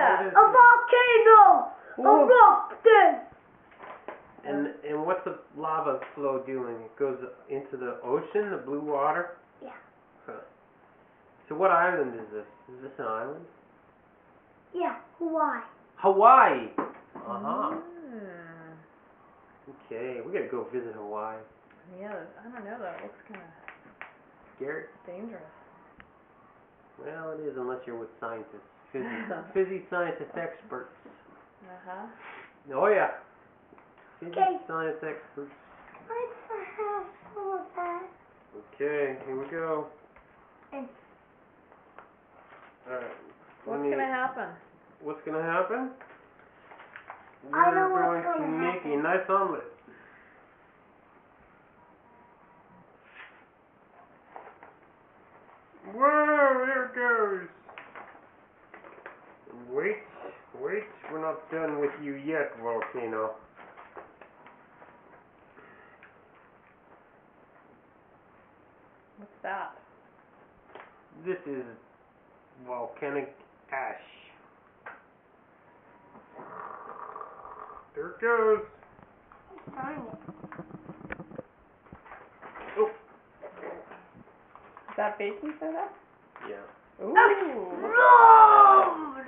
that? A volcano! Whoa. Erupted! And what's the lava flow doing? It goes into the ocean, the blue water? Yeah. Huh. So what island is this? Is this an island? Yeah, Hawaii. Hawaii! Uh-huh. Mm. Okay, we gotta go visit Hawaii. Yeah, I don't know, that looks kind of Scary? dangerous. Well, it is unless you're with scientists. Fizzy scientist experts. Uh-huh. Oh yeah. Fizzy Okay. science experts. Let's have some of that. Okay, here we go. And Alright. What's gonna happen? What's gonna happen? I know We're what's going to gonna make happen. a nice omelet. Whoa, there it goes. Wait, we're not done with you yet, volcano. What's that? This is volcanic ash. There it goes. darn it. Oh, Is that baking soda? yeah. Ooh. Explode!